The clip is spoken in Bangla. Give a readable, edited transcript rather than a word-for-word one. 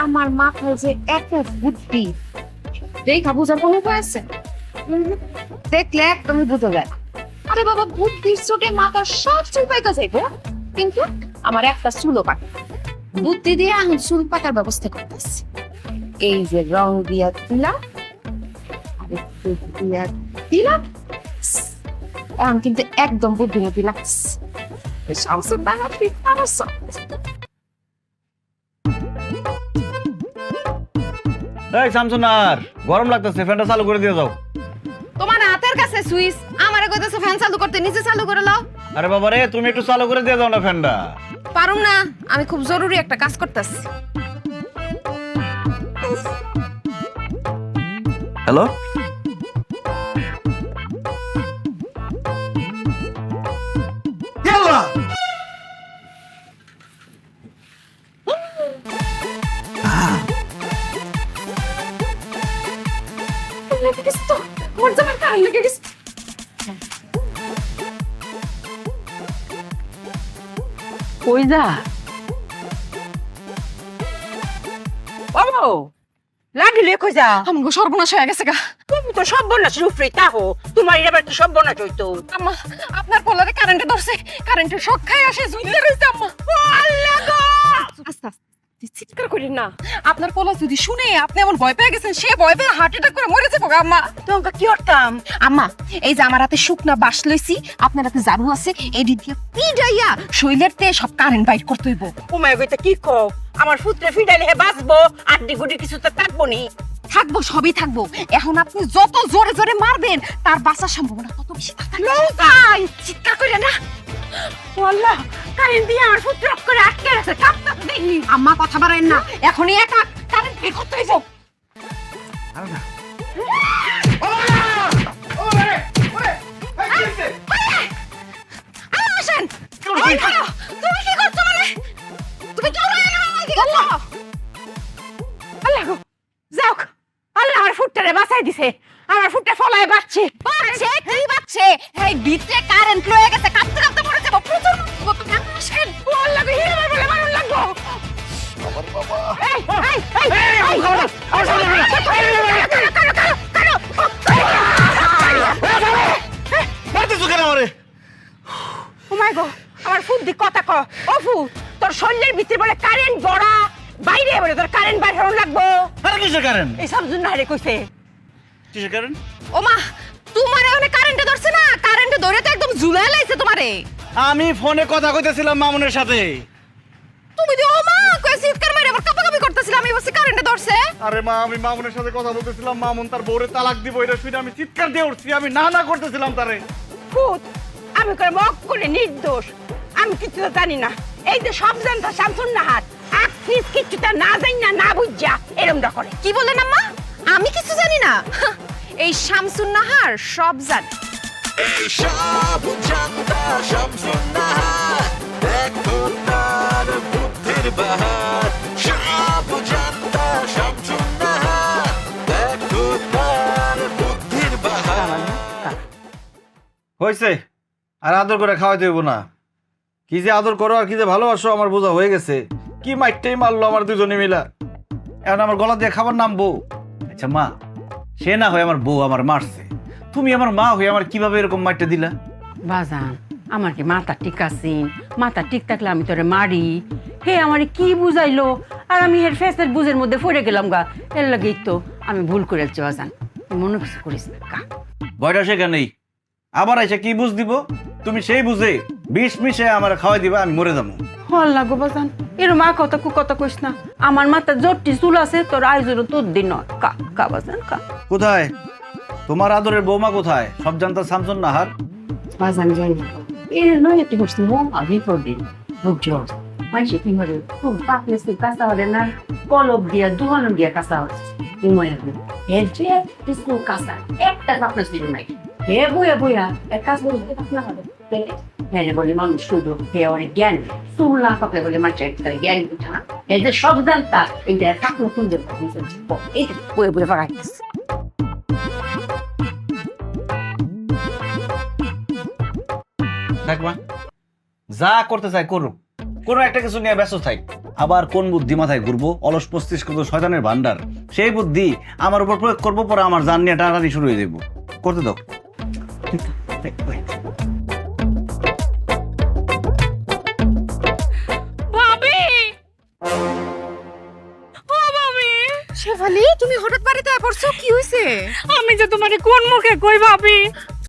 আমার মাথায় যে এত বুদ্ধি দেখা বোঝার কোনো উপায় আছে? দেখলে একদমই বুঝে যায়। আরে বাবা, বুদ্ধির চোটে মাথা সব চুল পাইকা যাইবো, কিন্তু আমার একটা চুলও পাক। বুদ্ধি দিয়ে আমি চুল পাকার ব্যবস্থা করতেছি। এই যে রং দিয়া দিলাম, আরেকটু দিয়া দিলাম, এখন কিন্তু একদম বুদ্ধিমতী লাগছে। শামসুর বাহাতি আমার সব। এই শামসুনার, গরম লাগতেছে, ফ্যানটা চালু করে দিয়ে যাও। তোমার হাতের কাছে সুইচ, আমারে কইতেছে ফ্যান চালু করতে, নিচে চালু করে লাও। আরে বাবা রে, তুমি একটু চালু করে দিয়ে যাও না ফ্যানটা। পারুম না, আমি খুব জরুরি একটা কাজ করতেছি। হ্যালো, লেগে গেছে তো, আমার জামার কারেন্ট লেগে গেছে। কই যা বাবু লাগিলে কই যা আমগো সর্বনাশ হয়ে গেছে গা। তুমি তো সর্বনাশ রূপরে তাহো তোমার এবার তো সর্বনাশ হইতো আম্মা, আপনার পোলারে কারেন্টে ধরছে, কারেন্টের শক খাই আসে ঝুলতে রইছে আম্মা। আল্লাহ গো আস্তে আস্তে চিৎকার করেন না, আপনার পোলা যদি শুনে আপনি এমন ভয় পেয়ে গেছেন, সে ভয় পেয়ে হার্ট অ্যাটাক করে মরে যাবো গা আম্মা। তোমাকে কি করতাম আম্মা, এই যে আমার হাতে শুকনা বাঁশ লইছি, আপনার হাতে ঝাড়ু আছে, এডি দিয়ে পিডাইয়া শৈলের তে সব কারেন্ট বাইর করতে হইব। উমায় কইতে কি কও আমার পুত্রে ফিডাইলে হে বাঁচবো আড্ডি গুডি কিছু তো থাকবো নি থাকবো, সবই থাকবো। এখন আপনি যত জোরে জোরে মারবেন, তার বাঁচার সম্ভাবনা তত বেশি থাকবে। লৌকাই চিৎকার করে না। ও আল্লাহ কারেন্ট দিয়ে আমার পুত্র করে আটকে রাখছে কাঁপতে দেখি আম্মা কথা বাড়াইন না, এখনই একা কারেন্ট বের করতে হইব। আসেন। তুমি কি করছো মানে? তুমি কি আল্লাহ গো যাও আল্লাহ আমার ফুটটারে বাঁচাই দিছে আমার ফুটটা ফলায় বাঁচছে বাচ্চা কি বাচ্চা? এই ভিতরে কারেন্ট লয়ে গেছে, কাঁপতে কাঁপতে মরে যাবো। প্রচুর মারবো, তুমি আসেন। ও আল্লাহ গো হিরে বলে মারুন লাগবো আমার ফুট দি কথা ক ও ফুট তোর শরীরের ভিতরে বলে কারেন্ট বড়া বাইরে বলে তোর কারেন্ট বাইর হরণ লাগবো কিসের কারেন্ট? এই সব জন্য হারে কইছে কিসের কারেন্ট? ওমা, তোমারে ওনে কারেন্টে ধরছে না, কারেন্টে ধরে তো একদম ঝুলাই লাইছে তোমারে। আমি ফোনে কথা কইতেছিলাম মামুনের সাথে। তুমি যে ওমা কই চিৎকার মারে আবার কাঁপাকাঁপি করতেছিলাম, আমি বসে কারেন্টে ধরছে। আরে মা, আমি মামুনের সাথে কথা বলতেছিলাম, মামুন তার বউরে তালাক দিব এটা শুনে আমি চিৎকার দিয়ে উঠছি, আমি না না করতেছিলাম তারে। ফুট আমি করে মক করে নির্দোষ আমি কিছু তো জানি না এই যে সব জানতো শামসুন নাহার আকিস কিছুটা না জানি না না বুঝা এরমটা করে কি বলেন আম্মা? আমি কিছু জানি না? এই শামসুন নাহার সব জানে। সব জানতা শামসুন নাহার দেখো তার বুদ্ধির বাহার সব জানতা শামসুন নাহার দেখো তার বুদ্ধির বাহার হয়েছে, আর আদর করে খাওয়াইতে হইব না। কি যে আদর করো আর কি যে ভালোবাসো আমার বোঝা হয়ে গেছে। কি মাইরটাই মারলো আমার দুজনে মিলা, এখন আমার গলা দিয়ে খাবার নাম বউ। আচ্ছা মা, সে না হয় আমার বউ আমার মারছে, তুমি আমার মা হয়ে আমার কিভাবে এরকম মাইরটা দিলা? বাজান আমার কি মাথা ঠিক আছে? মাথা ঠিক থাকলে আমি তোরে মারি? হে আমারে কি বুঝাইলো আর আমি হের ফেসের বুঝের মধ্যে পড়ে গেলাম গা। এর লাগেই তো আমি ভুল করেছি বাজান, তুই মনে কিছু করিস না কা। ভয়টা সেখানেই, আবার এসে কি বুঝ দিব? তুমি সেই বুঝে বিষ মিশে আমার খাওয়াই দিবা, আমি মরে যাবো। হল লাগো বাজান, এর মা কথা কু কথা কইস না। আমার মাথা জটটি চুল আছে, তোর আয়োজনও তোর দিন নয়। কা কা বাজান কা। কোথায় তোমার আদরের বৌমা? কোথায় সব জানতা শামসুন নাহার? বাজান যাই না এর নয় একটু করছি মো আমি পড়দিন বুঝছো মাইসে কি করে খুব পাকলেছে কাঁচা হলে না কলব দিয়া দুহানো দিয়া কাঁচা হচ্ছে মনে হবে এর যে কিছু কাঁচা একটা পাকলে ছিল নাই হে বইয়া বইয়া এক কাজ বলতে পাকনা হবে হ্যাঁ বলি মানুষ শুধু হে অনেক জ্ঞান সুল্লা পাকলে বলে মানুষ একটা জ্ঞান বুঝা না এই যে সব জানতা এইটা থাকলো সুন্দর এই বইয়া বইয়া পাকাইতেছে দেখ মা, যা করতে চাই করুক, কোনো একটা কিছু নিয়ে ব্যস্ত থাক, আবার কোন বুদ্ধি মাথায় ঘুরবো, অলস মস্তিষ্ক তো শয়তানের ভান্ডার, সেই বুদ্ধি আমার উপর প্রয়োগ করবো, পরে আমার জান নিয়ে টানাটানি শুরু হয়ে যাবো। করতে দাও। ভাবি ও ভাবি শেফালি, তুমি হঠাৎ বাড়িতে পড়ছো, কি হয়েছে? আমি যে তোমারে কোন মুখে কই ভাবি